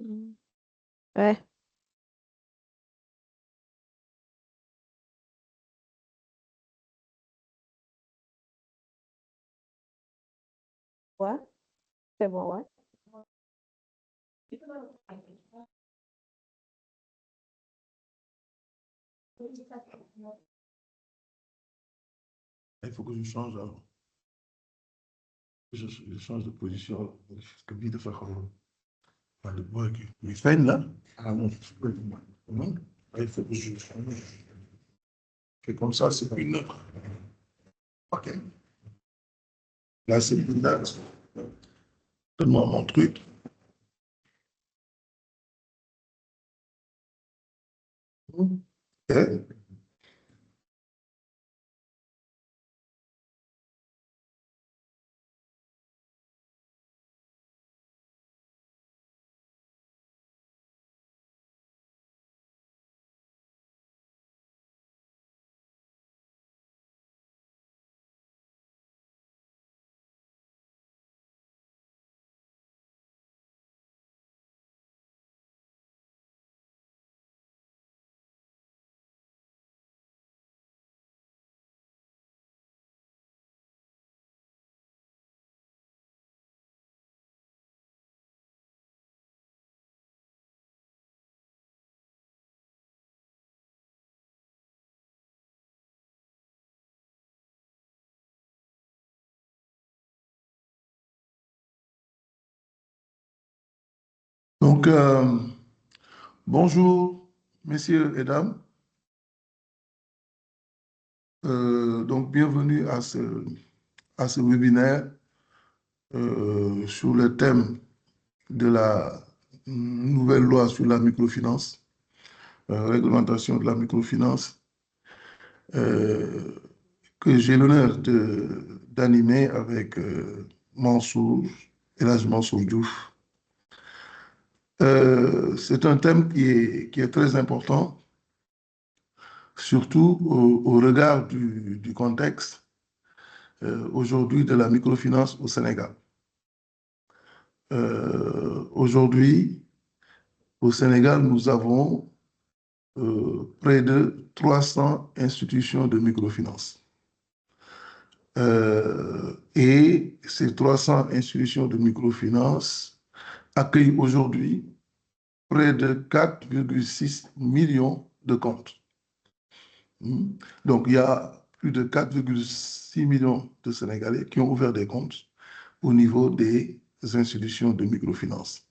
Mm. Ouais, ouais, c'est bon, ouais. Il faut que je change, je change de position. Que vite faire pas de bois qui les feints là. Ah non, non. Il faut que je change. Et comme ça, c'est plus neutre. Ok. Là, c'est plus neutre. Donne-moi mon truc. Ok. Donc, bonjour, messieurs et dames. Donc, bienvenue à ce webinaire sur le thème de la nouvelle loi sur la microfinance, réglementation de la microfinance, euh, que j'ai l'honneur d'animer avec Mansour, Elhadj Mansour Diouf. C'est un thème qui est très important, surtout au regard du contexte aujourd'hui de la microfinance au Sénégal. Aujourd'hui, au Sénégal, nous avons près de 300 institutions de microfinance. Et ces 300 institutions de microfinance accueillent aujourd'hui près de 4,6 millions de comptes. Hmm. Donc, il y a plus de 4,6 millions de Sénégalais qui ont ouvert des comptes au niveau des institutions de microfinance.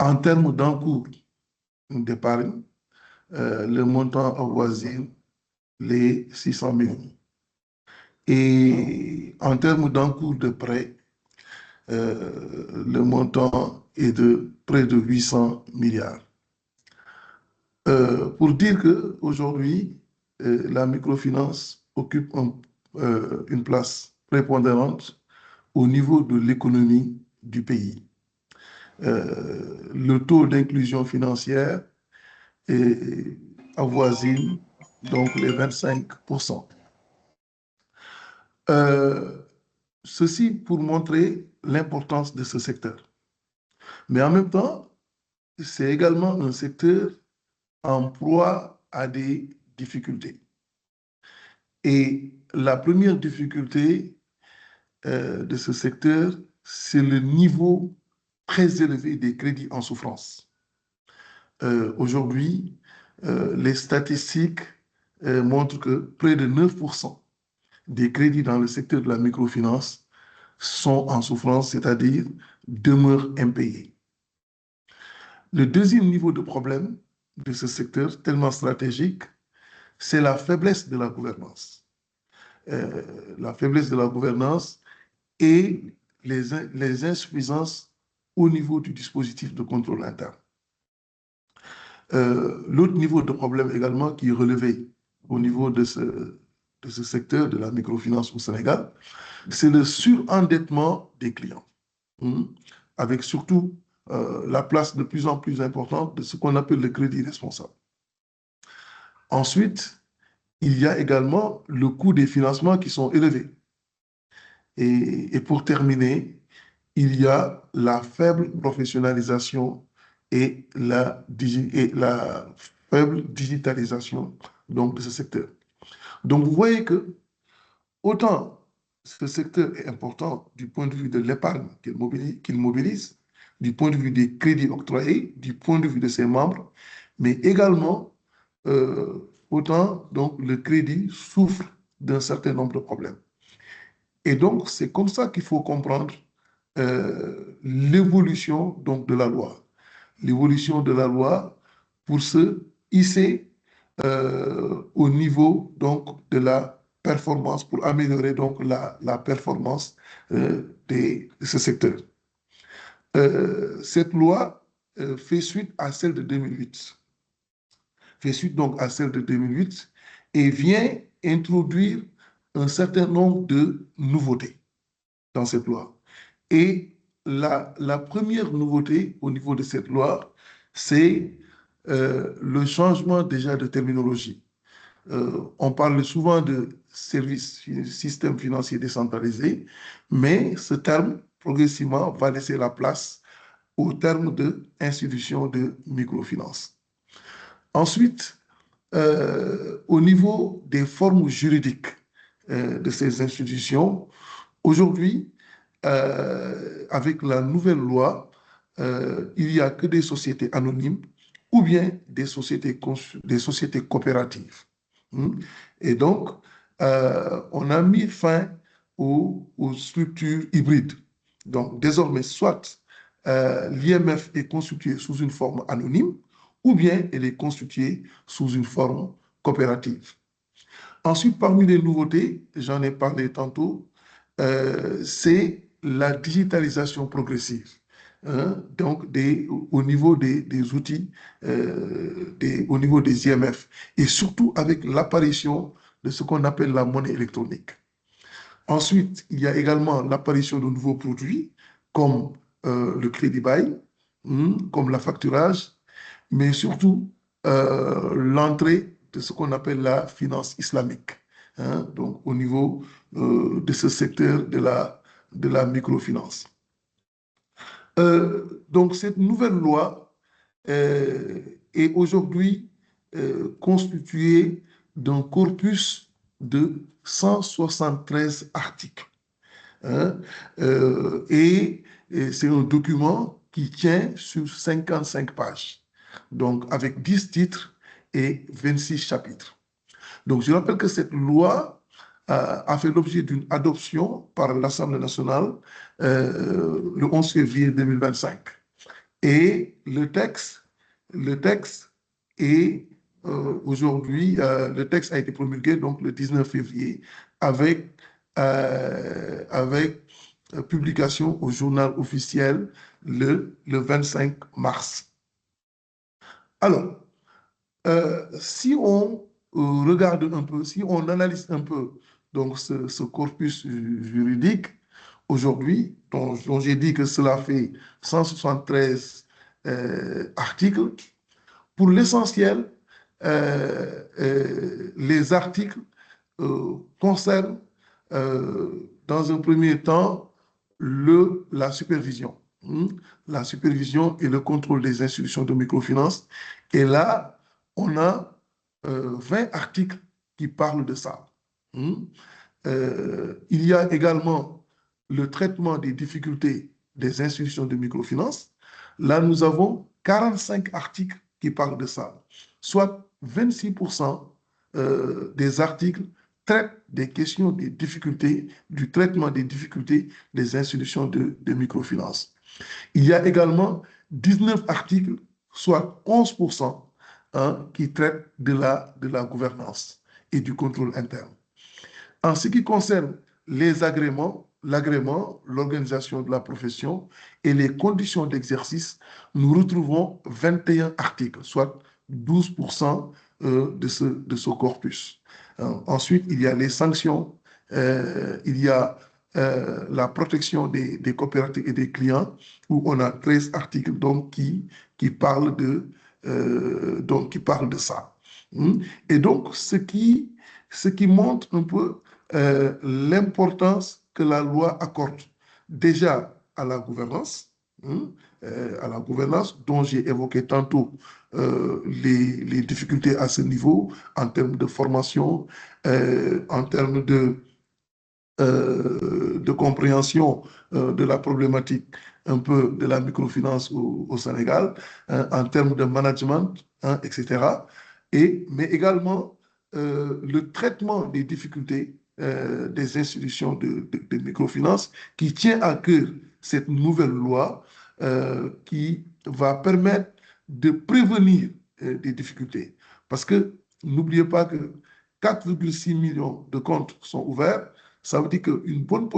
En termes d'encours d'épargne, le montant avoisine les 600 millions. Et en termes d'encours de prêt, le montant est de près de 800 milliards. Pour dire qu'aujourd'hui, la microfinance occupe une place prépondérante au niveau de l'économie du pays. Le taux d'inclusion financière est avoisine donc les 25%. Euh, Ceci pour montrer l'importance de ce secteur. Mais en même temps, c'est également un secteur en proie à des difficultés. Et la première difficulté de ce secteur, c'est le niveau très élevé des crédits en souffrance. Aujourd'hui, les statistiques montrent que près de 9% des crédits dans le secteur de la microfinance sont en souffrance, c'est-à-dire demeurent impayés. Le deuxième niveau de problème de ce secteur tellement stratégique, c'est la faiblesse de la gouvernance. La faiblesse de la gouvernance et les insuffisances au niveau du dispositif de contrôle interne. L'autre niveau de problème également qui est relevé au niveau de ce secteur de la microfinance au Sénégal, c'est le surendettement des clients, hein, avec surtout la place de plus en plus importante de ce qu'on appelle le crédit responsable. Ensuite, il y a également le coût des financements qui sont élevés. Et pour terminer, il y a la faible professionnalisation et la faible digitalisation donc, de ce secteur. Donc, vous voyez que autant ce secteur est important du point de vue de l'épargne qu'il mobilise, du point de vue des crédits octroyés, du point de vue de ses membres, mais également autant donc le crédit souffre d'un certain nombre de problèmes. Et donc, c'est comme ça qu'il faut comprendre l'évolution donc de la loi. L'évolution de la loi pour se hisser au niveau donc de la performance, pour améliorer donc la performance de ce secteur. Cette loi fait suite à celle de 2008. Fait suite donc à celle de 2008 et vient introduire un certain nombre de nouveautés dans cette loi. Et la première nouveauté au niveau de cette loi, c'est le changement déjà de terminologie. On parle souvent de système financier décentralisé, mais ce terme, progressivement, va laisser la place au terme de institution de microfinance. Ensuite, au niveau des formes juridiques de ces institutions, aujourd'hui, avec la nouvelle loi, il n'y a que des sociétés anonymes ou bien des sociétés coopératives. Et donc, on a mis fin aux structures hybrides. Donc, désormais, soit l'IMF est constituée sous une forme anonyme ou bien elle est constituée sous une forme coopérative. Ensuite, parmi les nouveautés, j'en ai parlé tantôt, c'est la digitalisation progressive. Hein, donc, au niveau des outils, au niveau des IMF, et surtout avec l'apparition de ce qu'on appelle la monnaie électronique. Ensuite, il y a également l'apparition de nouveaux produits, comme le crédit bail, comme la facturage, mais surtout l'entrée de ce qu'on appelle la finance islamique, hein, donc au niveau de ce secteur de la microfinance. Donc cette nouvelle loi est aujourd'hui constituée d'un corpus de 173 articles. Hein, et c'est un document qui tient sur 55 pages, donc avec 10 titres et 26 chapitres. Donc je rappelle que cette loi a fait l'objet d'une adoption par l'Assemblée nationale le 11 février 2025. Et le texte est aujourd'hui, le texte a été promulgué donc le 19 février avec publication au journal officiel le 25 mars. Alors, si on regarde un peu, si on analyse un peu donc ce corpus juridique, aujourd'hui, dont j'ai dit que cela fait 173 articles, pour l'essentiel, les articles concernent dans un premier temps la supervision. La supervision et le contrôle des institutions de microfinance. Et là, on a 20 articles qui parlent de ça. Il y a également le traitement des difficultés des institutions de microfinance. Là, nous avons 45 articles qui parlent de ça, soit 26% des articles traitent des questions des difficultés, du traitement des difficultés des institutions de microfinance. Il y a également 19 articles, soit 11%, hein, qui traitent de la gouvernance et du contrôle interne. En ce qui concerne les agréments, l'agrément, l'organisation de la profession et les conditions d'exercice, nous retrouvons 21 articles, soit 12% de ce corpus. Ensuite, il y a les sanctions, il y a la protection des coopératives et des clients, où on a 13 articles donc, qui parlent de ça. Et donc, ce qui montre un peu l'importance que la loi accorde déjà à la gouvernance, hein, à la gouvernance, dont j'ai évoqué tantôt les difficultés à ce niveau en termes de formation, en termes de compréhension de la problématique un peu de la microfinance au Sénégal, hein, en termes de management, hein, etc. Mais également le traitement des difficultés des institutions de microfinance qui tient à cœur cette nouvelle loi qui va permettre de prévenir des difficultés. Parce que n'oubliez pas que 4,6 millions de comptes sont ouverts. Ça veut dire une bonne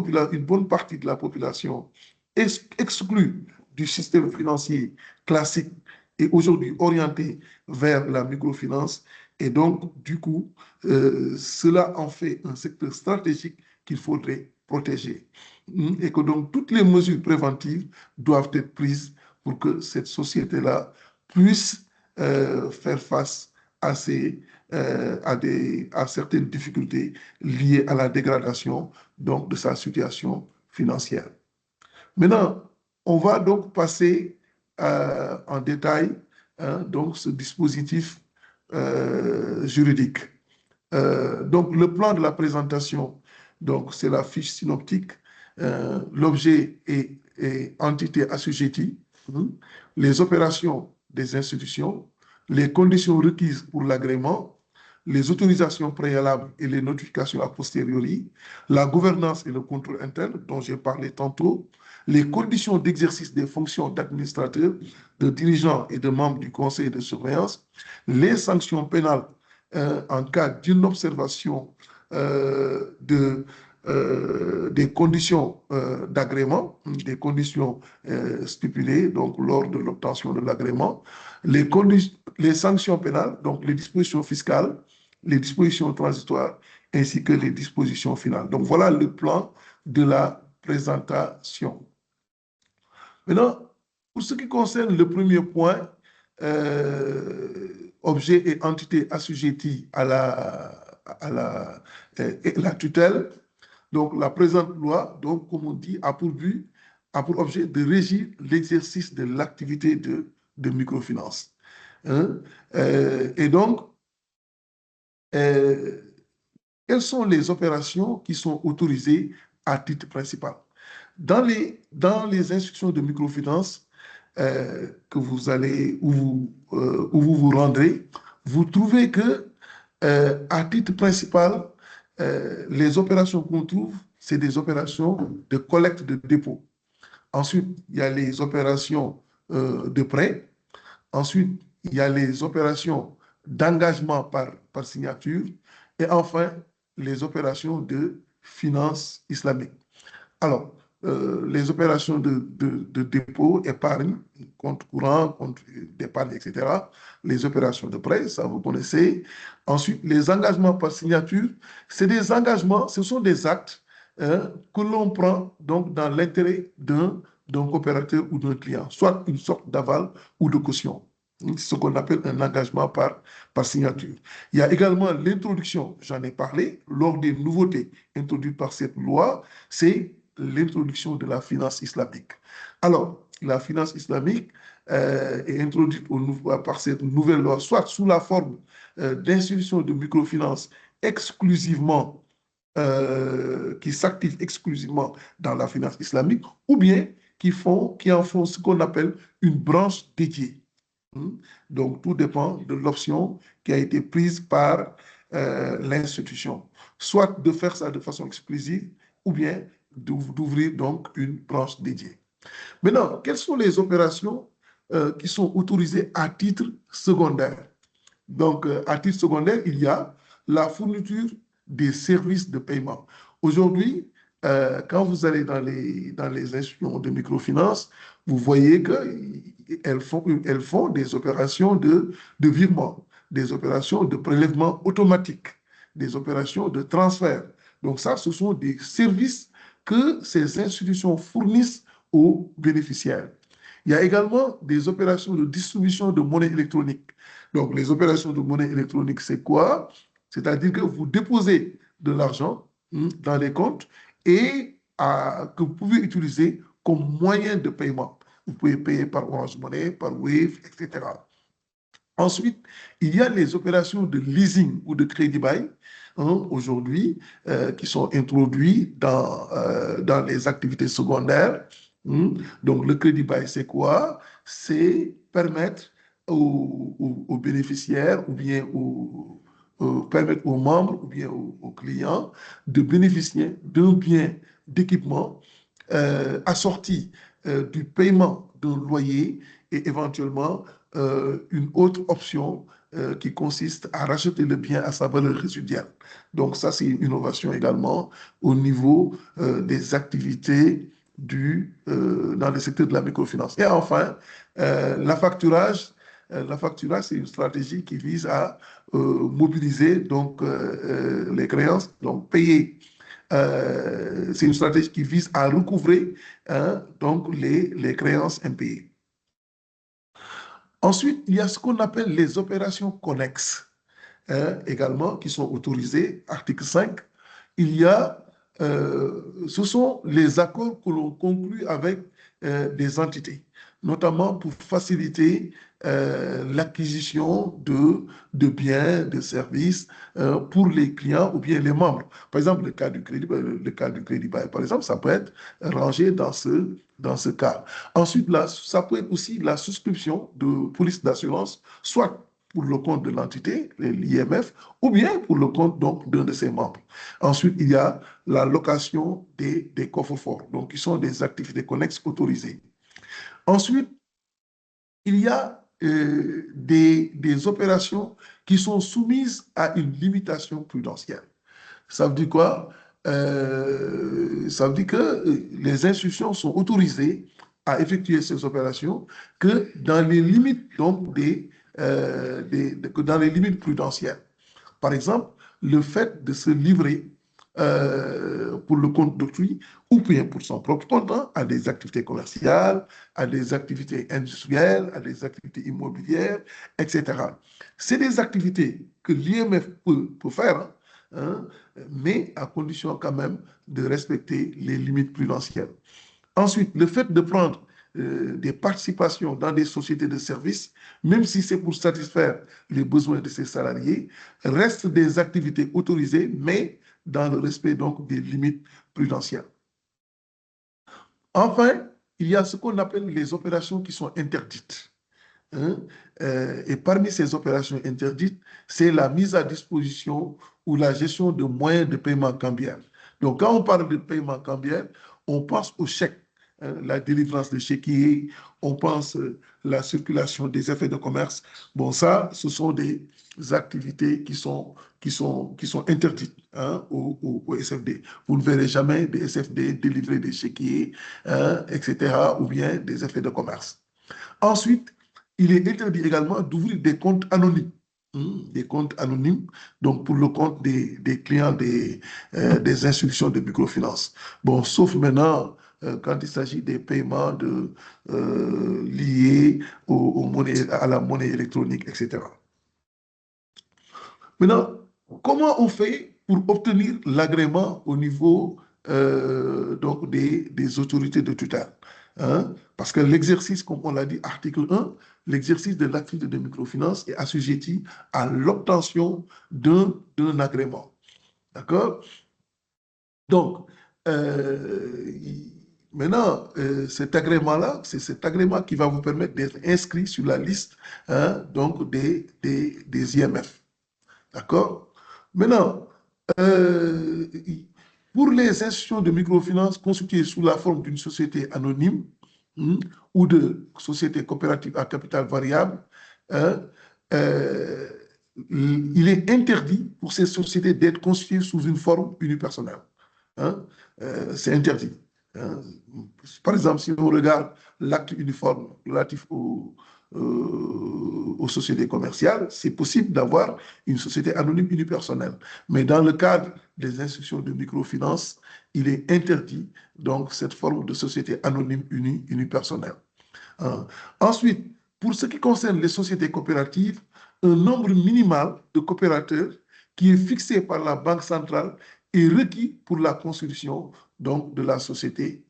partie de la population est exclue du système financier classique et aujourd'hui orientée vers la microfinance. Et donc, du coup, cela en fait un secteur stratégique qu'il faudrait protéger. Et que donc toutes les mesures préventives doivent être prises pour que cette société-là puisse faire face à à certaines difficultés liées à la dégradation donc, de sa situation financière. Maintenant, on va donc passer en détail donc, ce dispositif juridique. Donc, le plan de la présentation, donc c'est la fiche synoptique. L'objet est entité assujettie, hein, les opérations des institutions, les conditions requises pour l'agrément, les autorisations préalables et les notifications a posteriori, la gouvernance et le contrôle interne dont j'ai parlé tantôt, les conditions d'exercice des fonctions d'administrateur, de dirigeant et de membre du conseil de surveillance, les sanctions pénales en cas d'inobservation des conditions d'agrément, des conditions stipulées donc, lors de l'obtention de l'agrément, les sanctions pénales, donc les dispositions fiscales, les dispositions transitoires, ainsi que les dispositions finales. Donc voilà le plan de la présentation. Maintenant, pour ce qui concerne le premier point, objet et entité assujettis la tutelle, donc la présente loi, donc, comme on dit, a pour objet de régir l'exercice de l'activité de microfinance. Hein? Et donc, quelles sont les opérations qui sont autorisées à titre principal? Dans les instructions de microfinance que vous allez, où vous vous rendrez, vous trouvez que à titre principal, les opérations qu'on trouve, c'est des opérations de collecte de dépôt. Ensuite, il y a les opérations de prêt. Ensuite, il y a les opérations d'engagement par signature. Et enfin, les opérations de finance islamique. Alors, les opérations de dépôt, épargne, compte courant, compte d'épargne, etc. Les opérations de prêt, ça vous connaissez. Ensuite, les engagements par signature, c'est des engagements, ce sont des actes que l'on prend donc dans l'intérêt d'un coopérateur ou d'un client, soit une sorte d'aval ou de caution. C'est ce qu'on appelle un engagement par signature. Il y a également l'introduction, j'en ai parlé, lors des nouveautés introduites par cette loi, c'est l'introduction de la finance islamique. Alors, la finance islamique est introduite par cette nouvelle loi, soit sous la forme d'institutions de microfinance exclusivement, qui s'activent exclusivement dans la finance islamique, ou bien qui en font ce qu'on appelle une branche dédiée. Donc, tout dépend de l'option qui a été prise par l'institution. Soit de faire ça de façon exclusive, ou bien d'ouvrir donc une branche dédiée. Maintenant, quelles sont les opérations qui sont autorisées à titre secondaire? Donc, à titre secondaire, il y a la fourniture des services de paiement. Aujourd'hui, quand vous allez dans les institutions de microfinance, vous voyez qu'elles font des opérations de virement, des opérations de prélèvement automatique, des opérations de transfert. Donc ça, ce sont des services que ces institutions fournissent aux bénéficiaires. Il y a également des opérations de distribution de monnaie électronique. Donc, les opérations de monnaie électronique, c'est quoi? C'est-à-dire que vous déposez de l'argent dans les comptes et que vous pouvez utiliser comme moyen de paiement. Vous pouvez payer par Orange Money, par Wave, etc. Ensuite, il y a les opérations de leasing ou de crédit bail aujourd'hui qui sont introduites dans les activités secondaires. Donc, le crédit bail, c'est quoi? C'est permettre aux bénéficiaires ou bien permettre aux membres ou bien aux clients de bénéficier d'un bien d'équipement assorti du paiement d'un loyer et éventuellement une autre option qui consiste à racheter le bien à sa valeur résiduelle. Donc ça, c'est une innovation également au niveau des activités dans le secteur de la microfinance. Et enfin, la facturage, c'est une stratégie qui vise à mobiliser donc, les créances, donc payer c'est une stratégie qui vise à recouvrer donc les créances impayées. Ensuite, il y a ce qu'on appelle les opérations connexes, également, qui sont autorisées, article 5. Il y a, ce sont les accords que l'on conclut avec des entités, notamment pour faciliter l'acquisition de biens, de services pour les clients ou bien les membres. Par exemple, le cas du crédit bail, par exemple, ça peut être rangé dans ce cas. Ensuite, là, ça peut être aussi la souscription de police d'assurance, soit pour le compte de l'entité, l'IMF, ou bien pour le compte donc d'un de ses membres. Ensuite, il y a la location des coffres-forts, donc qui sont des activités connexes autorisées. Ensuite, il y a des opérations qui sont soumises à une limitation prudentielle. Ça veut dire quoi? Ça veut dire que les institutions sont autorisées à effectuer ces opérations que dans les limites donc que dans les limites prudentielles. Par exemple, le fait de se livrer pour le compte d'autrui ou bien pour son propre compte à des activités commerciales, à des activités industrielles, à des activités immobilières, etc. C'est des activités que l'IMF peut faire, hein, mais à condition quand même de respecter les limites prudentielles. Ensuite, le fait de prendre des participations dans des sociétés de services, même si c'est pour satisfaire les besoins de ses salariés, reste des activités autorisées, mais dans le respect donc des limites prudentielles. Enfin, il y a ce qu'on appelle les opérations qui sont interdites. Hein, et parmi ces opérations interdites, c'est la mise à disposition ou la gestion de moyens de paiement cambiaires. Donc, quand on parle de paiement cambiaire, on pense au chèque, hein, la délivrance de chéquiers, on pense la circulation des effets de commerce. Bon, ça, ce sont des activités qui sont interdites hein, au SFD. Vous ne verrez jamais des SFD délivrer des chéquiers, hein, etc., ou bien des effets de commerce. Ensuite, il est interdit également d'ouvrir des comptes anonymes. Des comptes anonymes, donc pour le compte des clients des institutions de microfinance. Bon, sauf maintenant quand il s'agit des paiements liés à la monnaie électronique, etc. Maintenant, comment on fait pour obtenir l'agrément au niveau donc des autorités de tutelle hein? Parce que l'exercice, comme on l'a dit, article 1, l'exercice de l'activité de microfinance est assujetti à l'obtention d'un agrément. D'accord? Donc, maintenant, cet agrément-là, c'est cet agrément qui va vous permettre d'être inscrit sur la liste hein, donc des IMF. D'accord? Maintenant, euh, pour les institutions de microfinance constituées sous la forme d'une société anonyme ou de société coopérative à capital variable, hein, euh, il est interdit pour ces sociétés d'être constituées sous une forme unipersonnelle. Hein? C'est interdit. Hein? Par exemple, si on regarde l'acte uniforme relatif aux sociétés commerciales, c'est possible d'avoir une société anonyme unipersonnelle. Mais dans le cadre des institutions de microfinance, il est interdit donc cette forme de société anonyme unipersonnelle. Hein. Ensuite, pour ce qui concerne les sociétés coopératives, un nombre minimal de coopérateurs qui est fixé par la Banque centrale est requis pour la constitution donc, de la société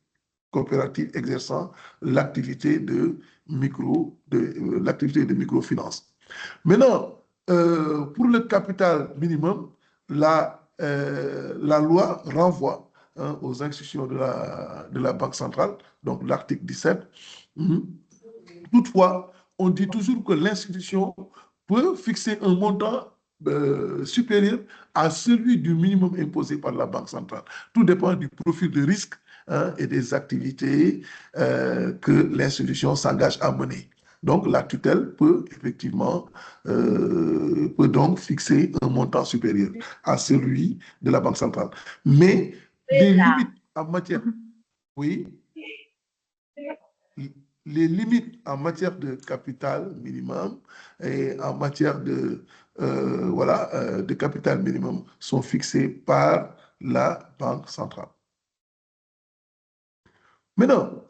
coopératives exerçant l'activité de microfinance. Maintenant, pour le capital minimum, la loi renvoie aux institutions de la Banque centrale, donc l'article 17. Toutefois, on dit toujours que l'institution peut fixer un montant supérieur à celui du minimum imposé par la Banque centrale. Tout dépend du profil de risque et des activités que l'institution s'engage à mener. Donc, la tutelle peut effectivement peut donc fixer un montant supérieur à celui de la Banque centrale. Mais les limites en matière, oui, les limites en matière de capital minimum et en matière de capital minimum sont fixées par la Banque centrale. Maintenant,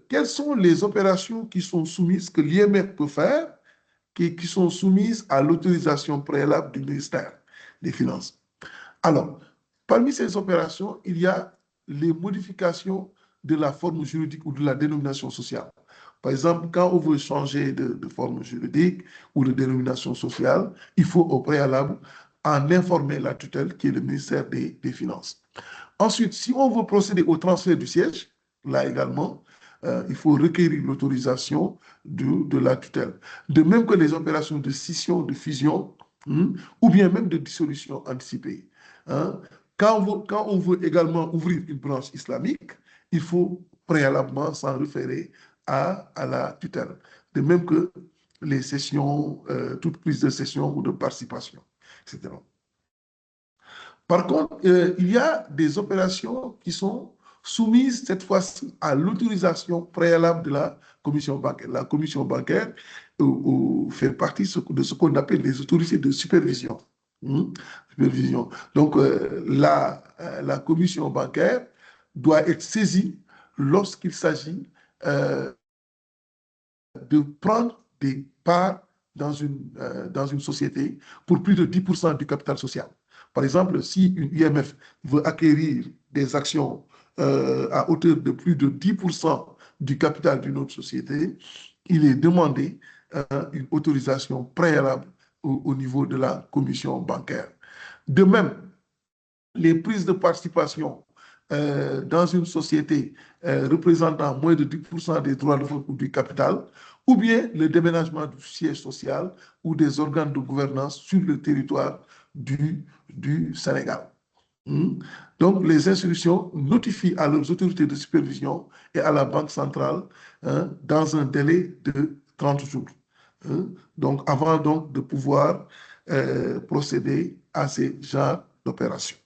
quelles sont les opérations qui sont soumises, que l'IMF peut faire, qui sont soumises à l'autorisation préalable du ministère des Finances? Alors, parmi ces opérations, il y a les modifications de la forme juridique ou de la dénomination sociale. Par exemple, quand on veut changer de forme juridique ou de dénomination sociale, il faut au préalable en informer la tutelle qui est le ministère des Finances. Ensuite, si on veut procéder au transfert du siège, là également, il faut requérir l'autorisation de la tutelle. De même que les opérations de scission, de fusion, ou bien même de dissolution anticipée. Hein. Quand on veut également ouvrir une branche islamique, il faut préalablement s'en référer à la tutelle. De même que les sessions, toute prise de session ou de participation, etc. Par contre, il y a des opérations qui sont soumises cette fois-ci à l'autorisation préalable de la commission bancaire. La commission bancaire fait partie de ce qu'on appelle les autorités de supervision. Supervision. Donc, la commission bancaire doit être saisie lorsqu'il s'agit de prendre des parts dans une société pour plus de 10% du capital social. Par exemple, si une IMF veut acquérir des actions à hauteur de plus de 10% du capital d'une autre société, il est demandé une autorisation préalable au niveau de la commission bancaire. De même, les prises de participation dans une société représentant moins de 10% des droits de vote ou du capital, ou bien le déménagement du siège social ou des organes de gouvernance sur le territoire du Sénégal. Donc, les institutions notifient à leurs autorités de supervision et à la Banque centrale dans un délai de 30 jours. Donc, avant donc de pouvoir procéder à ces genres d'opérations.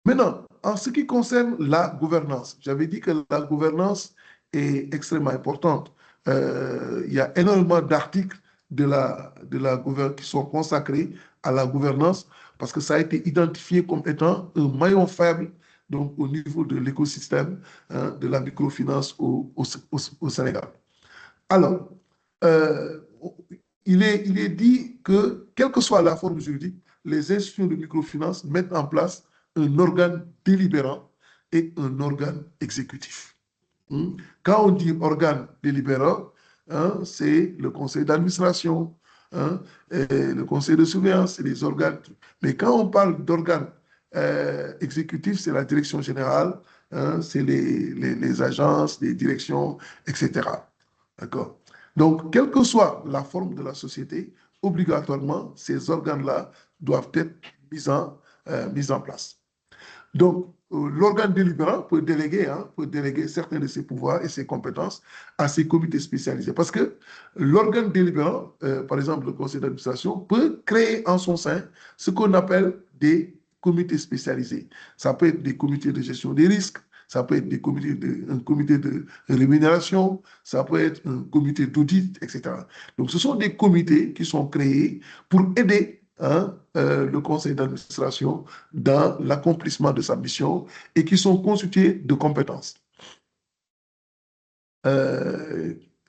Maintenant, en ce qui concerne la gouvernance, j'avais dit que la gouvernance est extrêmement importante. Il y a énormément d'articles qui sont consacrés à la gouvernance parce que ça a été identifié comme étant un maillon faible donc, au niveau de l'écosystème de la microfinance au Sénégal. Alors, euh, il est dit que, quelle que soit la forme juridique, les institutions de microfinance mettent en place un organe délibérant et un organe exécutif. Quand on dit organe délibérant, c'est le conseil d'administration, le conseil de surveillance, c'est les organes. Mais quand on parle d'organe exécutif, c'est la direction générale, c'est les agences, les directions, etc. D'accord? Donc, quelle que soit la forme de la société, obligatoirement, ces organes-là doivent être mis en place. Donc, l'organe délibérant peut déléguer certains de ses pouvoirs et ses compétences à ses comités spécialisés. Parce que l'organe délibérant, par exemple le conseil d'administration, peut créer en son sein ce qu'on appelle des comités spécialisés. Ça peut être des comités de gestion des risques, ça peut être un comité de rémunération, ça peut être un comité d'audit, etc. Donc, ce sont des comités qui sont créés pour aider le conseil d'administration dans l'accomplissement de sa mission et qui sont constitués de compétences.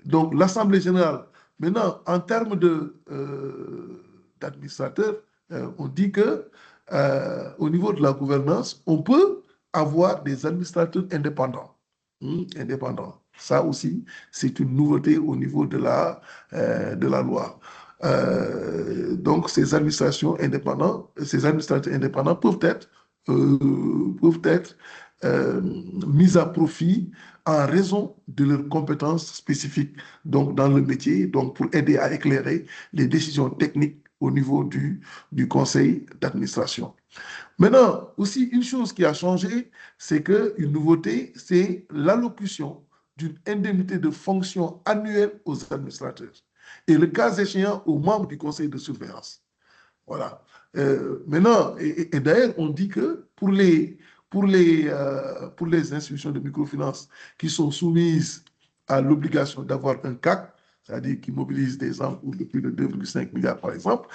Donc, l'Assemblée générale, maintenant, en termes d'administrateurs, on dit que au niveau de la gouvernance, on peut avoir des administrateurs indépendants. Indépendants. Ça aussi, c'est une nouveauté au niveau de la loi. Donc, ces administrateurs indépendants peuvent être mis à profit en raison de leurs compétences spécifiques donc dans le métier, donc pour aider à éclairer les décisions techniques au niveau du conseil d'administration. Maintenant, aussi, une chose qui a changé, c'est qu'une nouveauté, c'est l'allocution d'une indemnité de fonction annuelle aux administrateurs et le cas échéant aux membres du conseil de surveillance. Voilà. Maintenant, et d'ailleurs, on dit que pour les institutions de microfinance qui sont soumises à l'obligation d'avoir un CAC, c'est-à-dire qui mobilisent des encours de plus de 2,5 milliards, par exemple,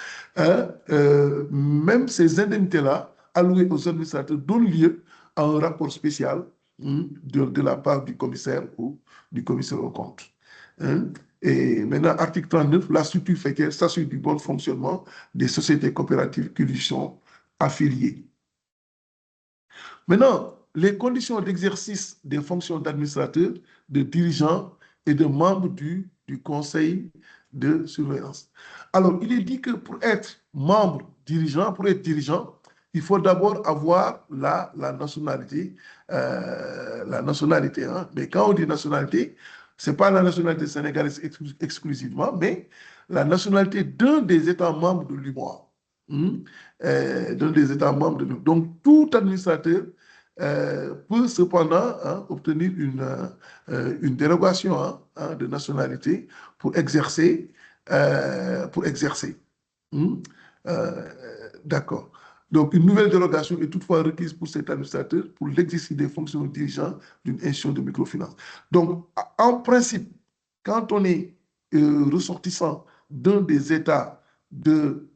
même ces indemnités-là, allouées aux administrateurs, donnent lieu à un rapport spécial de la part du commissaire ou du commissaire aux comptes. Hein. Et maintenant, article 39, la structure fait s'assure du bon fonctionnement des sociétés coopératives qui lui sont affiliées. Maintenant, les conditions d'exercice des fonctions d'administrateur, de dirigeant et de membre du conseil de surveillance. Alors, il est dit que pour être membre dirigeant, pour être dirigeant, il faut d'abord avoir la nationalité. Hein. Mais quand on dit nationalité, ce n'est pas la nationalité sénégalaise exclusivement, mais la nationalité d'un des États membres de l'UMOA. D'un des États membres de l'UMOA. Donc, tout administrateur peut cependant obtenir une dérogation de nationalité pour exercer. Pour exercer. D'accord. Donc, une nouvelle dérogation est toutefois requise pour cet administrateur pour l'exercice des fonctions de dirigeant d'une institution de microfinance. Donc, en principe, quand on est ressortissant d'un des États de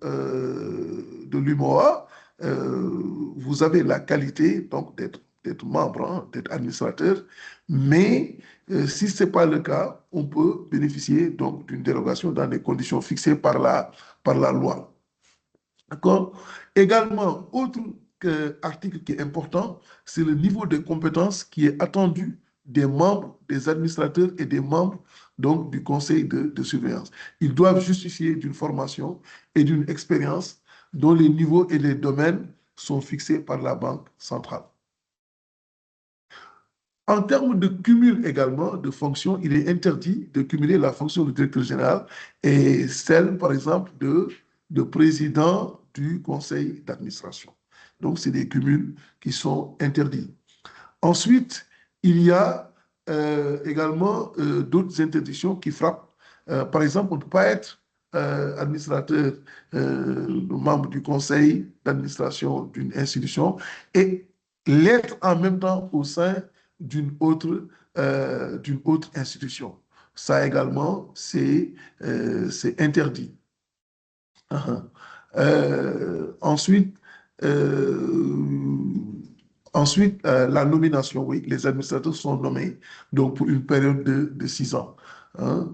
l'UMOA, vous avez la qualité donc d'être membre, d'être administrateur, mais si ce n'est pas le cas, on peut bénéficier donc d'une dérogation dans des conditions fixées par la loi. D'accord? Également, autre article qui est important, c'est le niveau de compétence qui est attendu des membres, des administrateurs et des membres donc, du conseil de surveillance. Ils doivent justifier d'une formation et d'une expérience dont les niveaux et les domaines sont fixés par la Banque centrale. En termes de cumul également de fonctions, il est interdit de cumuler la fonction de directeur général et celle, par exemple, de président du conseil d'administration. Donc, c'est des cumuls qui sont interdits. Ensuite, il y a également d'autres interdictions qui frappent. Par exemple, on ne peut pas être administrateur, membre du conseil d'administration d'une institution et l'être en même temps au sein d'une autre institution. Ça également, c'est interdit. Ensuite, la nomination, oui, les administrateurs sont nommés donc pour une période de 6 ans.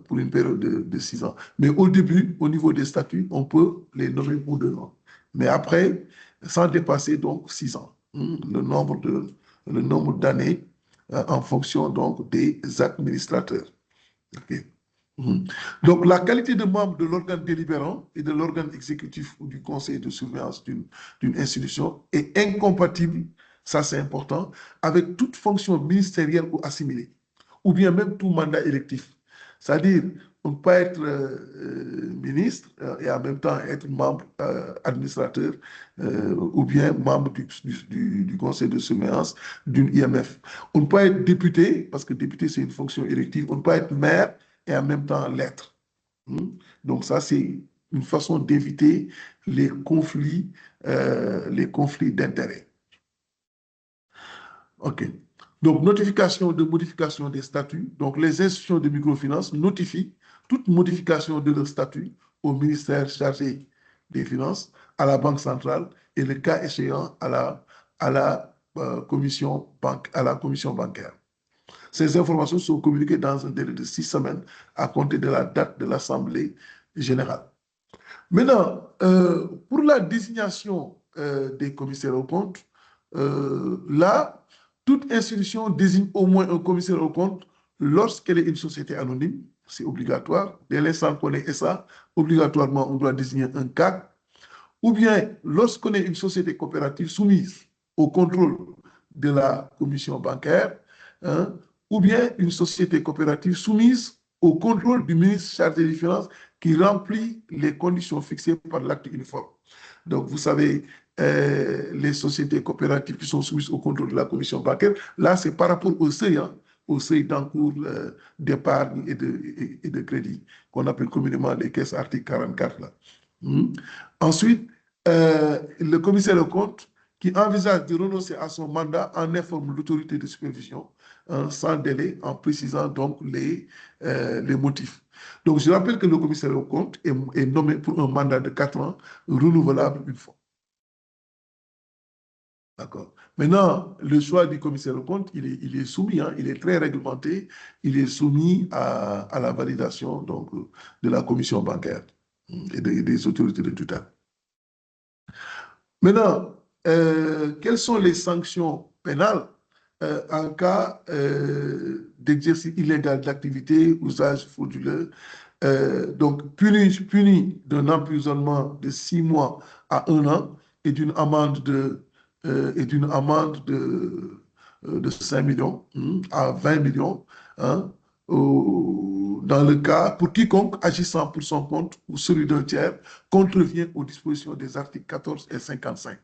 Pour une période de 6 ans. Mais au début, au niveau des statuts, on peut les nommer pour 2 ans. Mais après, sans dépasser donc 6 ans. Le nombre d'années en fonction donc des administrateurs. Okay. Donc, la qualité de membre de l'organe délibérant et de l'organe exécutif ou du conseil de surveillance d'une institution est incompatible, ça c'est important, avec toute fonction ministérielle ou assimilée, ou bien même tout mandat électif. C'est-à-dire, on ne peut pas être ministre et en même temps être membre administrateur ou bien membre du conseil de surveillance d'une IMF. On ne peut pas être député, parce que député c'est une fonction élective, on ne peut pas être maire et en même temps l'être. Donc ça, c'est une façon d'éviter les conflits d'intérêts. OK. Donc, notification de modification des statuts. Donc, les institutions de microfinance notifient toute modification de leur statut au ministère chargé des Finances, à la Banque centrale et le cas échéant à la commission bancaire. Ces informations sont communiquées dans un délai de 6 semaines à compter de la date de l'Assemblée générale. Maintenant, pour la désignation des commissaires aux comptes, là, toute institution désigne au moins un commissaire aux comptes lorsqu'elle est une société anonyme. C'est obligatoire. Dès l'instant qu'on est SA, obligatoirement, on doit désigner un CAC. Ou bien, lorsqu'on est une société coopérative soumise au contrôle de la commission bancaire, hein, ou bien une société coopérative soumise au contrôle du ministre chargé des Finances qui remplit les conditions fixées par l'acte uniforme. Donc, vous savez, les sociétés coopératives qui sont soumises au contrôle de la commission bancaire, là, c'est par rapport au seuil d'encours d'épargne et de crédit, qu'on appelle communément les caisses article 44. Là. Ensuite, le commissaire aux comptes qui envisage de renoncer à son mandat en informe l'autorité de supervision sans délai en précisant donc les motifs. Donc, je rappelle que le commissaire aux comptes est nommé pour un mandat de 4 ans, renouvelable une fois. D'accord. Maintenant, le choix du commissaire aux comptes, il est soumis, hein, il est très réglementé, il est soumis à la validation donc, de la commission bancaire et des autorités de tutelle. Maintenant, quelles sont les sanctions pénales en cas d'exercice illégal d'activité, usage frauduleux, donc puni d'un emprisonnement de 6 mois à 1 an et d'une amende de 5 millions à 20 millions hein, dans le cas pour quiconque agissant pour son compte ou celui d'un tiers contrevient aux dispositions des articles 14 et 55.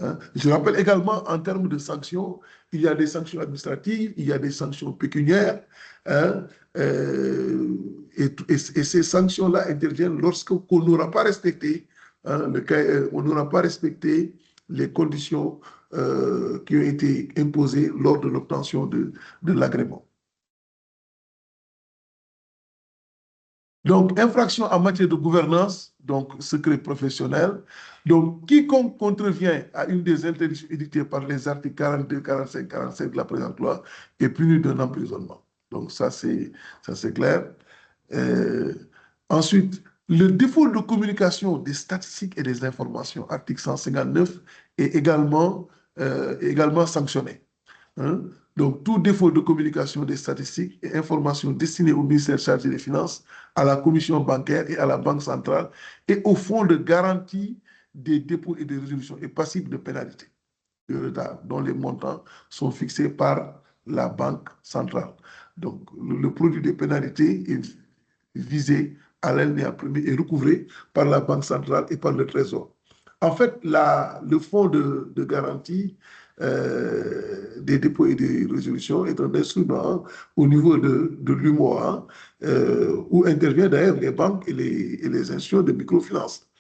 Hein. Je rappelle également, en termes de sanctions, il y a des sanctions administratives, il y a des sanctions pécuniaires, hein, et ces sanctions-là interviennent lorsqu'on n'aura pas respecté, hein, on n'aura pas respecté les conditions qui ont été imposées lors de l'obtention de l'agrément. Donc, infraction en matière de gouvernance, donc secret professionnel. Donc, quiconque contrevient à une des interdictions édictées par les articles 42, 45, 47 de la présente loi est puni d'un emprisonnement. Donc, ça, c'est clair. Euh, Ensuite, le défaut de communication des statistiques et des informations, article 159, est également sanctionné. Hein. Donc, tout défaut de communication des statistiques et informations destinées au ministère chargé des Finances, à la commission bancaire et à la Banque centrale et au fonds de garantie des dépôts et des résolutions est passible de pénalité de retard dont les montants sont fixés par la Banque centrale. Donc, le produit des pénalités est visé à l'alinéa premier et recouvré par la Banque centrale et par le Trésor. En fait, le fonds de garantie des dépôts et des résolutions est un instrument au niveau de l'UMOA où interviennent d'ailleurs les banques et les institutions de microfinance.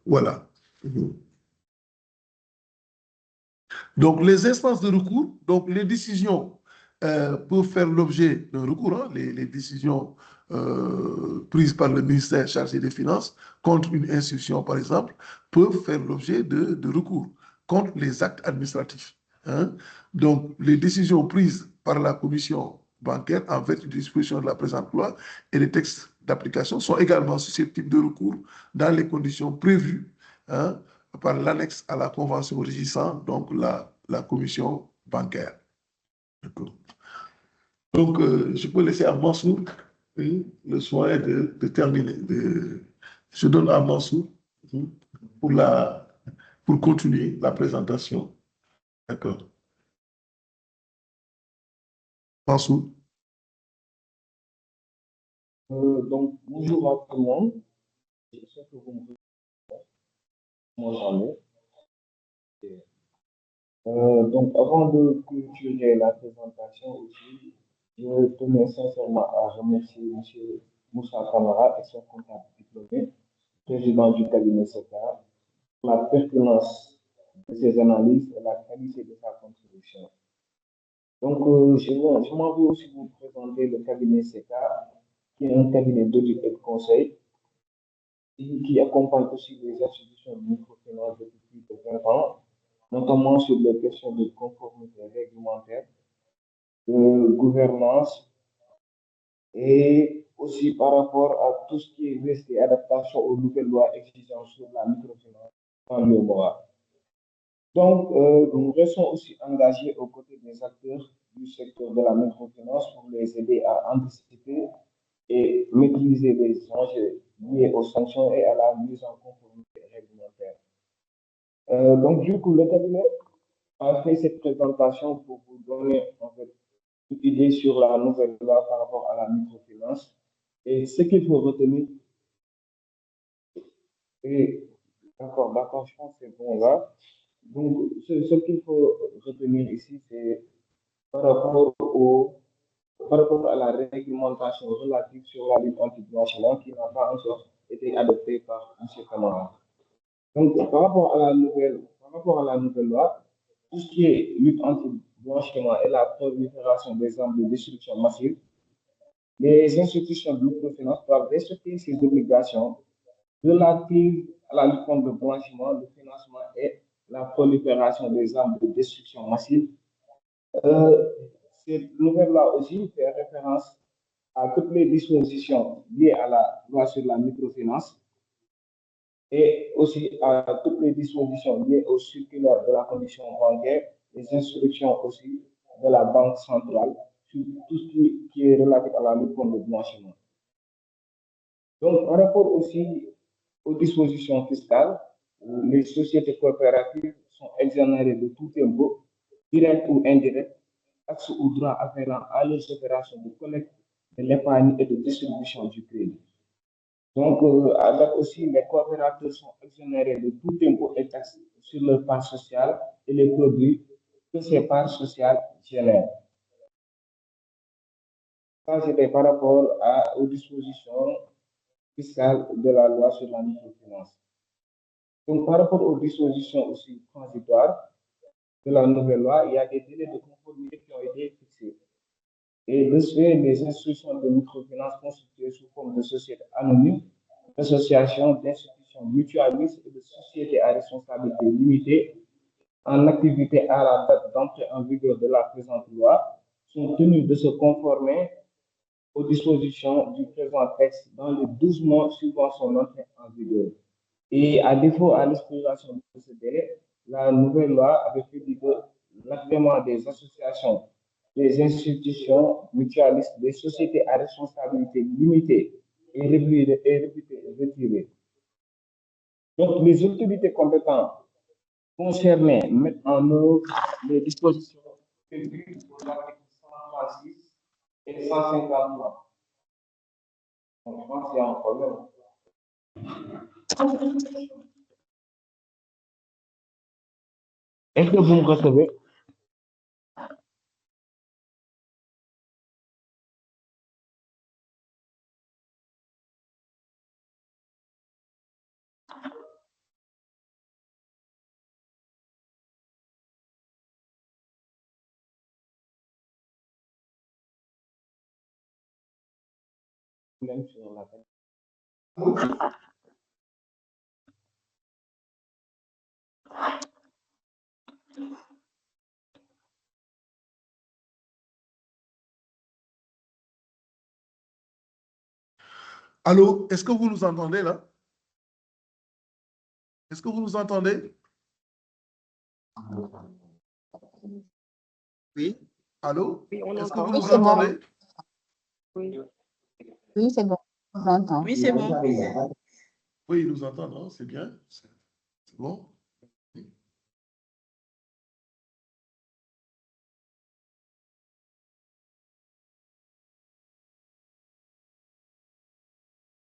Voilà. Donc, les instances de recours, donc les décisions peuvent faire l'objet d'un recours, hein, les décisions prises par le ministère chargé des Finances contre une institution, par exemple, peuvent faire l'objet de recours contre les actes administratifs. Hein. Donc, les décisions prises par la commission bancaire en vertu des dispositions de la présente loi et les textes d'application sont également susceptibles de recours dans les conditions prévues hein, par l'annexe à la convention régissant donc la commission bancaire. Donc, je peux laisser à Mansour le soin de terminer. Je donne à Mansour hein, pour, pour continuer la présentation. D'accord. Mansour. Donc, bonjour à tout le monde. J'espère que vous m'entendez. Donc, avant de clôturer la présentation aussi, je tenais sincèrement à remercier M. Moussa Kamara et son comptable diplômé, président du cabinet CETA, pour la pertinence de ses analyses et la qualité de sa contribution. Donc, je m'en vais aussi vous présenter le cabinet CETA, qui est un cabinet d'audit et de conseil qui accompagne aussi les institutions de microfinance depuis plus de 20 ans, notamment sur les questions de conformité réglementaire, de gouvernance et aussi par rapport à tout ce qui est risque et adaptation aux nouvelles lois exigeant sur la microfinance dans le mois. Donc, nous restons aussi engagés aux côtés des acteurs du secteur de la microfinance pour les aider à anticiper et maîtriser les enjeux liés aux sanctions et à la mise en conformité réglementaire. Donc, du coup, le cabinet a fait cette présentation pour vous donner en fait une idée sur la nouvelle loi par rapport à la microfinance et ce qu'il faut retenir. Et d'accord, je pense que c'est bon là. Donc, ce qu'il faut retenir ici, c'est par rapport par rapport à la réglementation relative sur la lutte anti-blanchiment qui n'a pas encore été adoptée par M. Camara. Donc, par rapport à la nouvelle loi, tout ce qui est lutte anti-blanchiment et la prolifération des armes de destruction massive, les institutions de microfinance doivent respecter ces obligations relatives à la lutte contre le blanchiment, le financement et la prolifération des armes de destruction massive. Euh, cette nouvelle loi aussi fait référence à toutes les dispositions liées à la loi sur la microfinance et aussi à toutes les dispositions liées au circulaire de la commission bancaire, les instructions aussi de la Banque centrale, sur tout ce qui est relatif à la lutte contre le blanchiment. Donc, par rapport aussi aux dispositions fiscales, les sociétés coopératives sont exonérées de tout impôt, direct ou indirect, taxes ou droits afférents à leurs opérations de collecte de l'épargne et de distribution du crédit. Donc, à date aussi, les coopérateurs sont exonérés de tout impôt et taxes sur leur part sociale et les produits que ces parts sociales génèrent. Ça, c'était par rapport aux dispositions fiscales de la loi sur la microfinance. Donc, par rapport aux dispositions aussi transitoires de la nouvelle loi, il y a des délais de conformité qui ont été fixés. Et de ce fait, les institutions de microfinance constituées sous forme de sociétés anonymes, d'associations, d'institutions mutualistes et de sociétés à responsabilité limitée en activité à la date d'entrée en vigueur de la présente loi sont tenues de se conformer aux dispositions du présent texte dans les 12 mois suivant son entrée en vigueur. Et à défaut, à l'expiration de ce délai, la nouvelle loi avait prévu que l'agrément des associations, des institutions mutualistes, des sociétés à responsabilité limitée est retiré. Donc, les autorités compétentes concernées mettent en œuvre les dispositions prévues pour l'article 136 et 153. Donc, je pense qu'il y a un problème. Est-ce que vous me recevez? Même sur la tête. Allô, est-ce que vous nous entendez là? Est-ce que vous nous entendez? Oui, Allô? Oui, on Est-ce que entend. vous Oui, nous c'est bon. entendez? Oui. Oui, c'est bon. J'entends. oui, c'est bon. Oui, ils nous entendent, hein, c'est bien. C'est bon.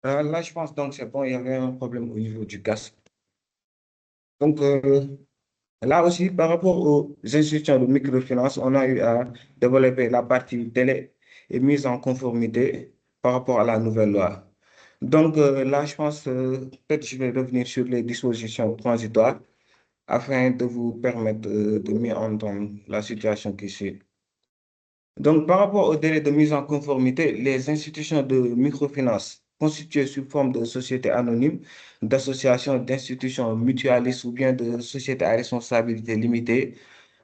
Là, je pense donc c'est bon, il y avait un problème au niveau du casque. Donc, là aussi, par rapport aux institutions de microfinance, on a eu à développer la partie délai et mise en conformité par rapport à la nouvelle loi. Donc, là, je pense peut-être je vais revenir sur les dispositions transitoires afin de vous permettre de mieux entendre la situation qui suit. Donc, par rapport au délai de mise en conformité, les institutions de microfinance constituées sous forme de sociétés anonymes, d'associations, d'institutions mutualistes ou bien de sociétés à responsabilité limitée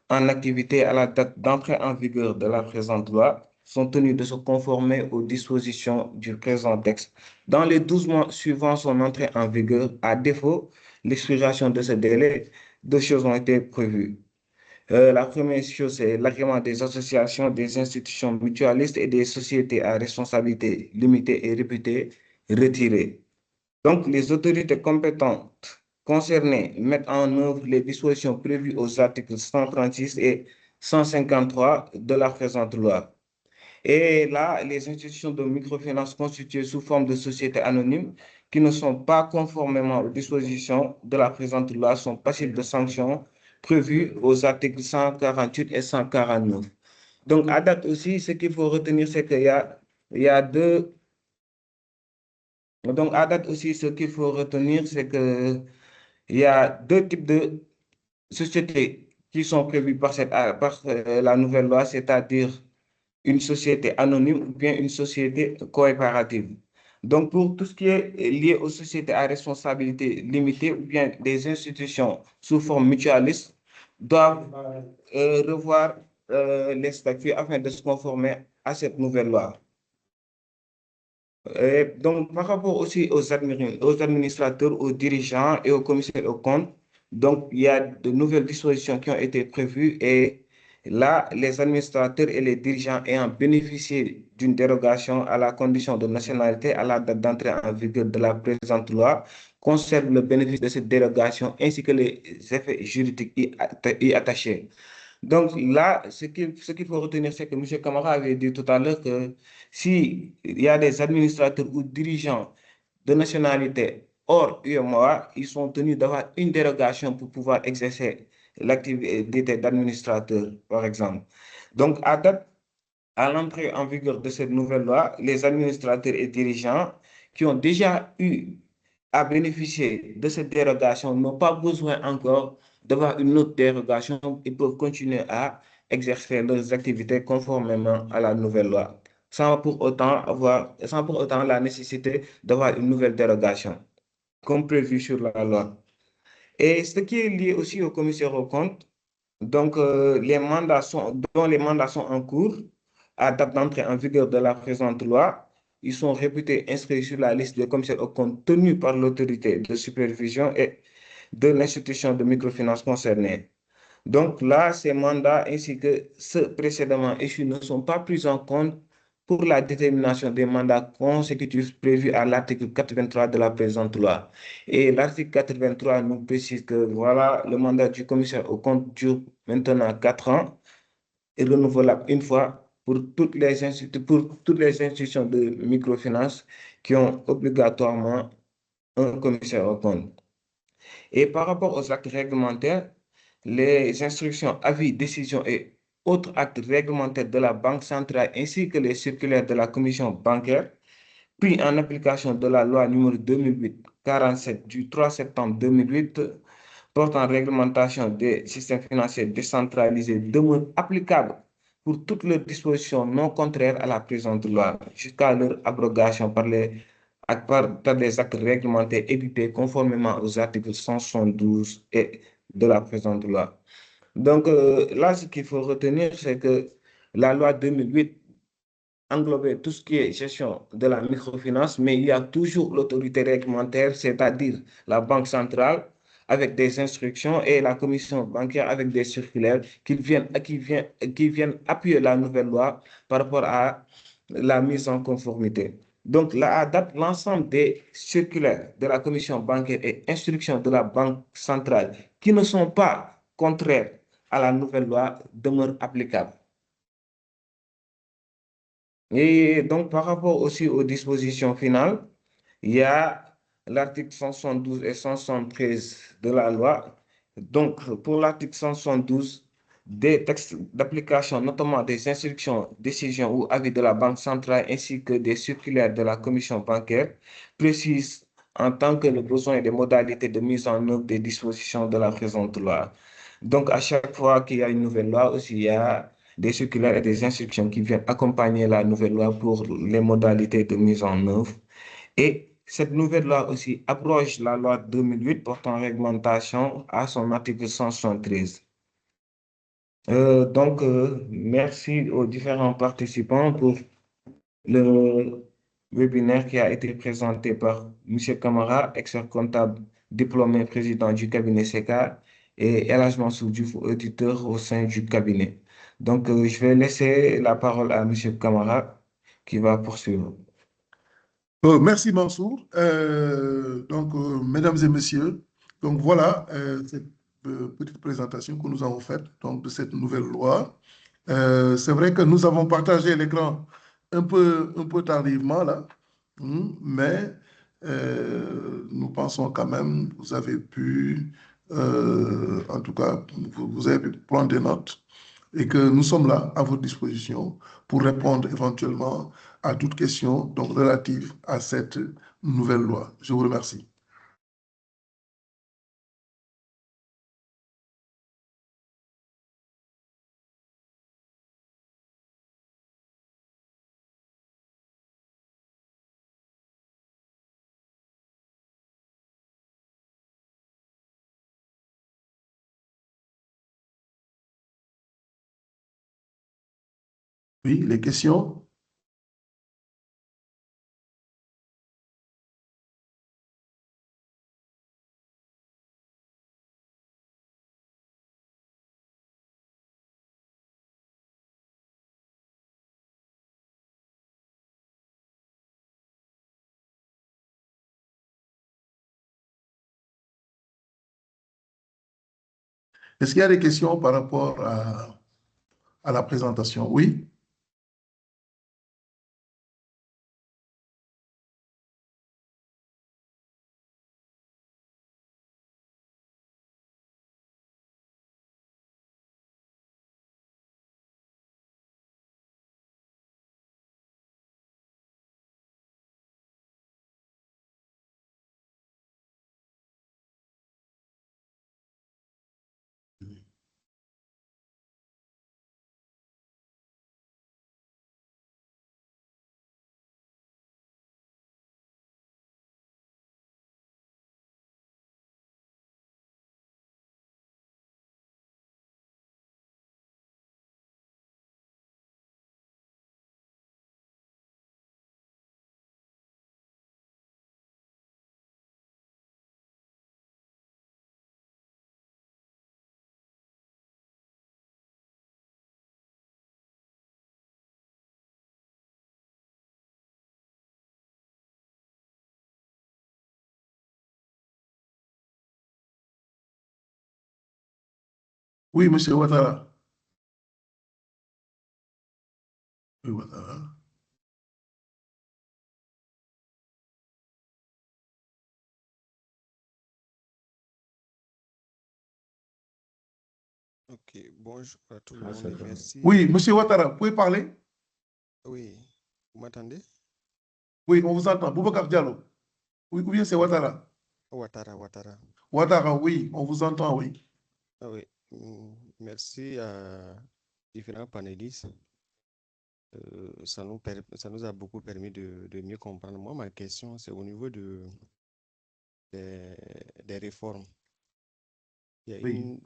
en activité à la date d'entrée en vigueur de la présente loi sont tenues de se conformer aux dispositions du présent texte dans les 12 mois suivant son entrée en vigueur. À défaut, l'expiration de ce délai, deux choses ont été prévues. La première chose, c'est l'agrément des associations, des institutions mutualistes et des sociétés à responsabilité limitée et réputée retirées. Donc, les autorités compétentes concernées mettent en œuvre les dispositions prévues aux articles 136 et 153 de la présente loi. Et là, les institutions de microfinance constituées sous forme de sociétés anonymes qui ne sont pas conformément aux dispositions de la présente loi sont passibles de sanctions prévues aux articles 148 et 149. Donc, à date aussi, ce qu'il faut retenir, c'est il y a deux. Donc, à date aussi, ce qu'il faut retenir, c'est il y a deux types de sociétés qui sont prévues par la nouvelle loi, c'est-à-dire une société anonyme ou bien une société coopérative. Donc, pour tout ce qui est lié aux sociétés à responsabilité limitée ou bien des institutions sous forme mutualiste, doivent revoir les statuts afin de se conformer à cette nouvelle loi. Donc, par rapport aussi aux administrateurs, aux dirigeants et aux commissaires aux comptes, donc il y a de nouvelles dispositions qui ont été prévues et là, les administrateurs et les dirigeants ayant bénéficié d'une dérogation à la condition de nationalité à la date d'entrée en vigueur de la présente loi conservent le bénéfice de cette dérogation ainsi que les effets juridiques y attachés. Donc là, ce qu'il faut retenir, c'est que M. Camara avait dit tout à l'heure que s'il y a des administrateurs ou dirigeants de nationalité hors UEMOA, ils sont tenus d'avoir une dérogation pour pouvoir exercer l'activité d'administrateur, par exemple. Donc, à date, à l'entrée en vigueur de cette nouvelle loi, les administrateurs et dirigeants qui ont déjà eu à bénéficier de cette dérogation n'ont pas besoin encore d'avoir une autre dérogation. Ils peuvent continuer à exercer leurs activités conformément à la nouvelle loi, sans pour autant la nécessité d'avoir une nouvelle dérogation, comme prévu sur la loi. Et ce qui est lié aussi au commissaire aux comptes, donc dont les mandats sont en cours à date d'entrée en vigueur de la présente loi, ils sont réputés inscrits sur la liste des commissaires aux comptes tenus par l'autorité de supervision et de l'institution de microfinance concernée. Donc là, ces mandats ainsi que ceux précédemment échus ne sont pas pris en compte pour la détermination des mandats consécutifs prévus à l'article 83 de la présente loi. Et l'article 83 nous précise que voilà, le mandat du commissaire au compte dure maintenant 4 ans et renouvelable une fois pour toutes les institutions de microfinance qui ont obligatoirement un commissaire au compte. Et par rapport aux actes réglementaires, les instructions, avis, décisions et autres actes réglementaires de la Banque centrale ainsi que les circulaires de la Commission bancaire pris en application de la loi numéro 2008-47 du 3 septembre 2008 portant réglementation des systèmes financiers décentralisés demeurent applicables pour toutes leurs dispositions non contraires à la présente loi jusqu'à leur abrogation par des actes réglementaires édictés conformément aux articles 172 et de la présente loi. Donc là, ce qu'il faut retenir, c'est que la loi 2008 englobait tout ce qui est gestion de la microfinance, mais il y a toujours l'autorité réglementaire, c'est-à-dire la Banque centrale, avec des instructions et la commission bancaire avec des circulaires qui viennent appuyer la nouvelle loi par rapport à la mise en conformité. Donc, là, à date, l'ensemble des circulaires de la commission bancaire et instructions de la Banque centrale qui ne sont pas contraires à la nouvelle loi demeurent applicables. Et donc, par rapport aussi aux dispositions finales, il y a l'article 172 et 173 de la loi. Donc, pour l'article 172, des textes d'application, notamment des instructions, décisions ou avis de la Banque centrale ainsi que des circulaires de la commission bancaire, précisent en tant que le besoin et des modalités de mise en œuvre des dispositions de la présente loi. Donc, à chaque fois qu'il y a une nouvelle loi aussi, il y a des circulaires et des instructions qui viennent accompagner la nouvelle loi pour les modalités de mise en œuvre. Et cette nouvelle loi aussi abroge la loi 2008 portant réglementation à son article 173. Donc, merci aux différents participants pour le webinaire qui a été présenté par M. Camara, expert comptable diplômé président du cabinet SECA, et El Hadj Mansour Diouf, auditeur au sein du cabinet. Donc, je vais laisser la parole à Monsieur Camara qui va poursuivre. Merci Mansour. Mesdames et messieurs, donc voilà cette petite présentation que nous avons faite donc, de cette nouvelle loi. C'est vrai que nous avons partagé l'écran un peu tardivement là, mais nous pensons quand même, vous avez pu, en tout cas, vous avez pu prendre des notes et que nous sommes là à votre disposition pour répondre éventuellement à toute question donc, relative à cette nouvelle loi. Je vous remercie. Oui, les questions? Est-ce qu'il y a des questions par rapport à la présentation? Oui? Oui, Monsieur Ouattara. Oui, Ouattara. Ok, bonjour à tout le monde et merci. Oui, Monsieur Ouattara, vous pouvez parler? Oui, vous m'entendez? Oui, on vous entend. Boubacar Diallo. Oui, ou bien c'est Oui, Ouattara? Ouattara. Ouattara, oui, on vous entend, oui. Ah oui, merci à différents panélistes. Ça nous a beaucoup permis de mieux comprendre. Moi, ma question, c'est au niveau des, des réformes. Il y a Oui,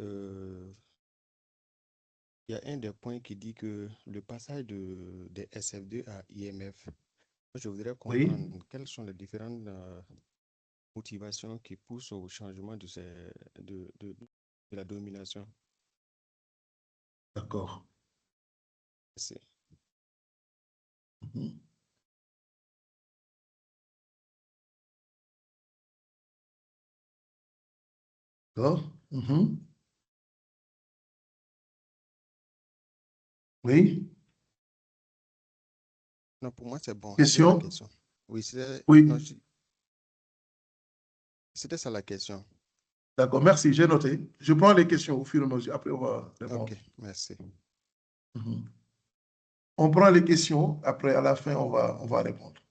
il y a un des points qui dit que le passage des SF2 à IMF, je voudrais oui, comprendre quelles sont les différentes motivations qui poussent au changement de la domination. d'accord. Merci. Mhm. D'accord. Mhm. Oui, Non, pour moi, c'est bon. C'était la question? question. Oui, non, Oui, c'était ça la question. d'accord, merci, j'ai noté. Je prends les questions au fur et à mesure, après on va Ok, répondre. merci. Mhm. On prend les questions, après à la fin on va répondre.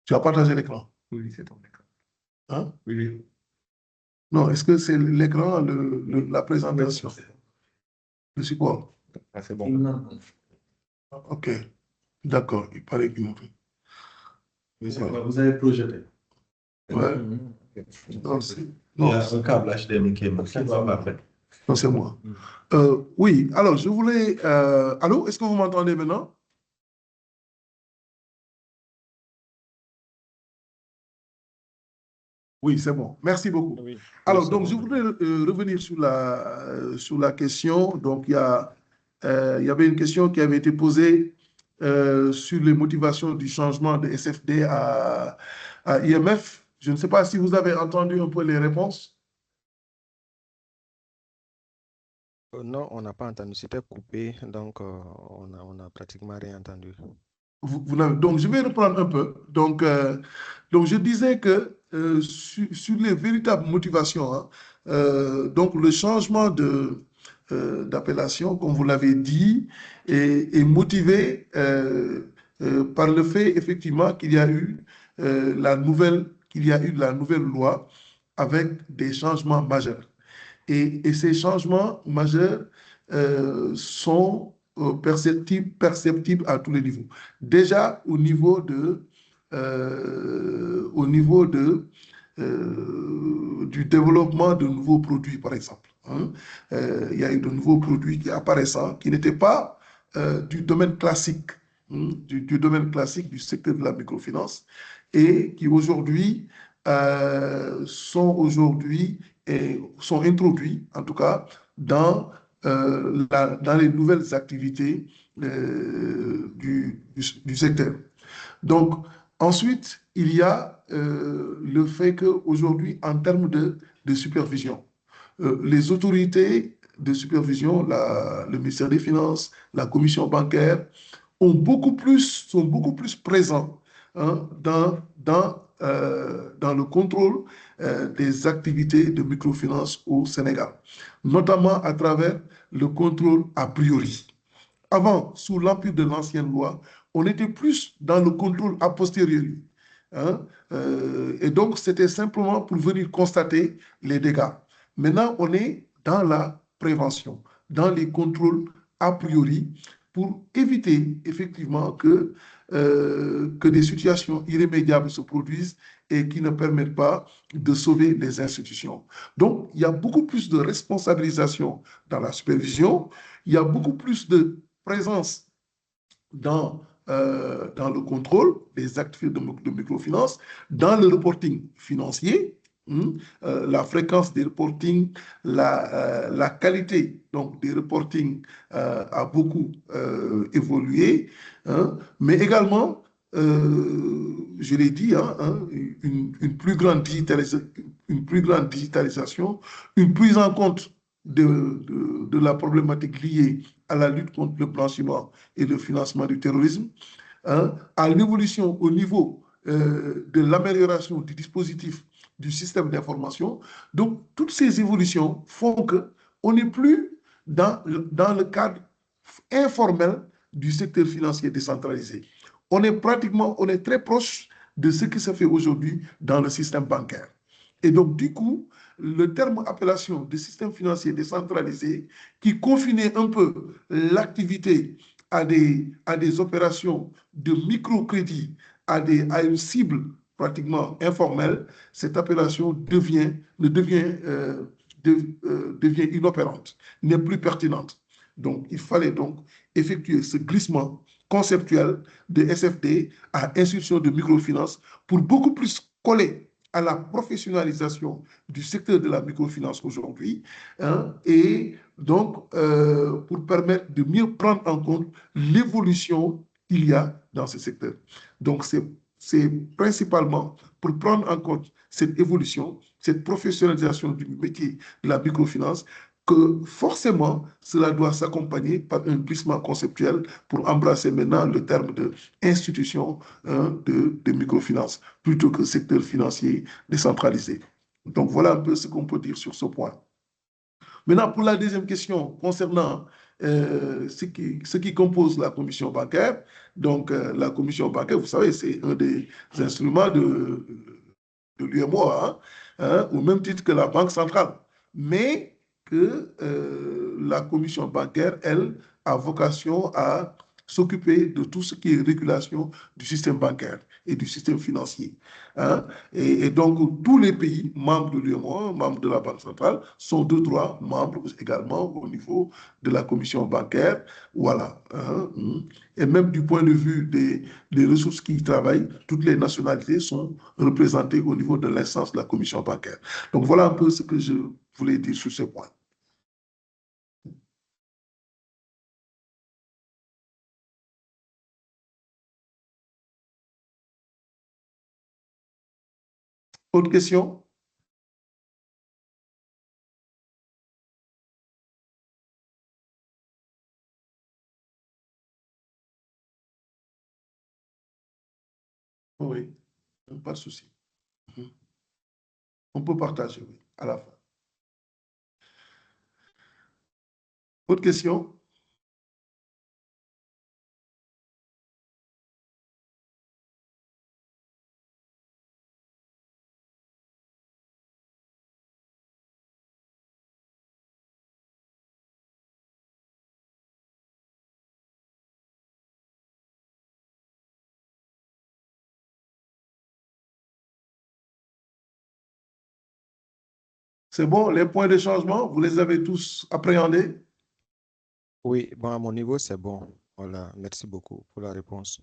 Tu as partagé l'écran? Oui, c'est ton écran. Hein? Oui. Non, est-ce que c'est l'écran, la présentation? Le support? Ah, c'est bon. Ok, d'accord, il paraît qu'il m'ont fait. Oui, c'est bon. Vous avez projeté. Ouais. Non, Il y a un câble HDMI qui est parfait. non, c'est moi. Oui, alors je voulais... allô, est-ce que vous m'entendez maintenant? Oui, c'est bon. Merci beaucoup. Oui, Alors, c'est donc, bon. je voudrais revenir sur la question. Donc, il y avait une question qui avait été posée sur les motivations du changement de SFD à IMF. Je ne sais pas si vous avez entendu un peu les réponses. Non, on n'a pas entendu. C'était coupé, donc on a pratiquement rien entendu. Donc, je vais reprendre un peu. Donc je disais que sur les véritables motivations, hein, donc le changement d'appellation, comme vous l'avez dit, est motivé par le fait effectivement qu'il y a eu la nouvelle loi avec des changements majeurs. Et ces changements majeurs sont perceptibles à tous les niveaux. Déjà au niveau du développement de nouveaux produits, par exemple. Hein. Il y a eu de nouveaux produits qui apparaissent, qui n'étaient pas du domaine classique, du domaine classique du secteur de la microfinance, et qui aujourd'hui sont introduits, en tout cas, dans les nouvelles activités du secteur. Donc, ensuite, il y a le fait qu'aujourd'hui, en termes de supervision, les autorités de supervision, le ministère des Finances, la commission bancaire, sont beaucoup plus présents, hein, dans le contrôle des activités de microfinance au Sénégal, notamment à travers le contrôle a priori. Avant, sous l'empire de l'ancienne loi, on était plus dans le contrôle a posteriori. Hein, et donc, c'était simplement pour venir constater les dégâts. Maintenant, on est dans la prévention, dans les contrôles a priori, pour éviter effectivement que des situations irrémédiables se produisent et qui ne permettent pas de sauver les institutions. Donc, il y a beaucoup plus de responsabilisation dans la supervision, il y a beaucoup plus de présence dans le contrôle des activités de microfinance, dans le reporting financier, la fréquence des reportings, la qualité donc, des reportings a beaucoup évolué, hein, mais également, je l'ai dit, une plus grande digitalisation, une prise en compte de la problématique liée à la lutte contre le blanchiment et le financement du terrorisme, hein, à l'évolution au niveau de l'amélioration du dispositif du système d'information. Donc, toutes ces évolutions font qu'on n'est plus dans le cadre informel du secteur financier décentralisé. On est très proche de ce qui se fait aujourd'hui dans le système bancaire. Et donc, du coup, le terme appellation de système financier décentralisé qui confinait un peu l'activité à des opérations de microcrédit, à une cible pratiquement informelle, cette appellation devient inopérante, n'est plus pertinente. Donc, il fallait donc effectuer ce glissement conceptuel de SFD à institution de microfinance pour beaucoup plus coller à la professionnalisation du secteur de la microfinance aujourd'hui, hein, et donc pour permettre de mieux prendre en compte l'évolution qu'il y a dans ce secteur. Donc c'est principalement pour prendre en compte cette évolution, cette professionnalisation du métier de la microfinance, que forcément, cela doit s'accompagner par un glissement conceptuel pour embrasser maintenant le terme d'institution de microfinance, plutôt que secteur financier décentralisé. Donc, voilà un peu ce qu'on peut dire sur ce point. Maintenant, pour la deuxième question concernant ce qui compose la commission bancaire. Donc, la commission bancaire, vous savez, c'est un des instruments de l'UEMOA, au même titre que la Banque centrale. Mais que la commission bancaire, elle, a vocation à s'occuper de tout ce qui est régulation du système bancaire et du système financier. Et donc, tous les pays membres de l'UEMOA, membres de la Banque centrale, sont de droit membres également au niveau de la commission bancaire. Voilà. Et même du point de vue des ressources qui y travaillent, toutes les nationalités sont représentées au niveau de l'instance de la commission bancaire. Donc, voilà un peu ce que je voulais dire sur ce point. Autre question? Oui, pas de souci. On peut partager, oui, à la fin. Autre question? C'est bon, les points de changement, vous les avez tous appréhendés? Oui, bon, à mon niveau, c'est bon. Voilà, merci beaucoup pour la réponse.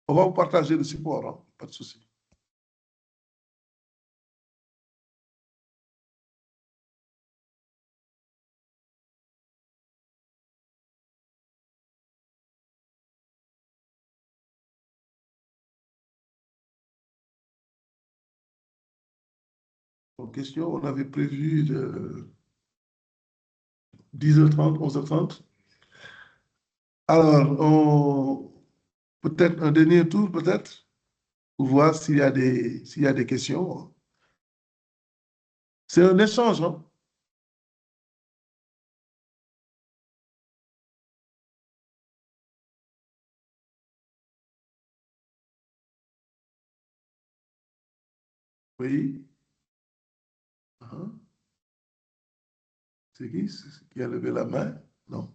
On va vous partager le support, hein, pas de souci. Donc, question, on avait prévu de 10h30, 11h30. Alors, peut-être un dernier tour, peut-être, pour voir s'il y a des questions. C'est un échange, hein? Oui. C'est qui a levé la main? Non.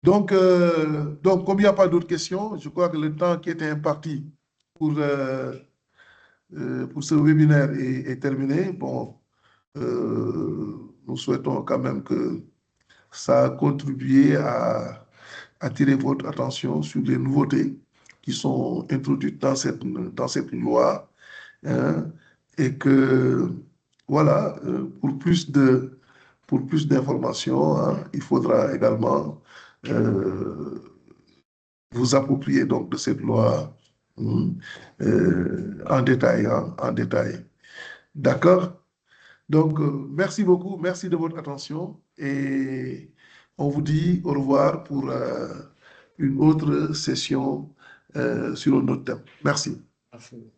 Donc, comme il n'y a pas d'autres questions, je crois que le temps qui était imparti pour ce webinaire est terminé. Bon, nous souhaitons quand même que ça a contribué à attirer votre attention sur les nouveautés qui sont introduites dans cette loi, hein, et que, voilà, pour plus d'informations, hein, il faudra également vous approprier donc de cette loi en détail, hein, en détail. D'accord? Donc, merci beaucoup, merci de votre attention et on vous dit au revoir pour une autre session sur un autre thème. Merci. Merci.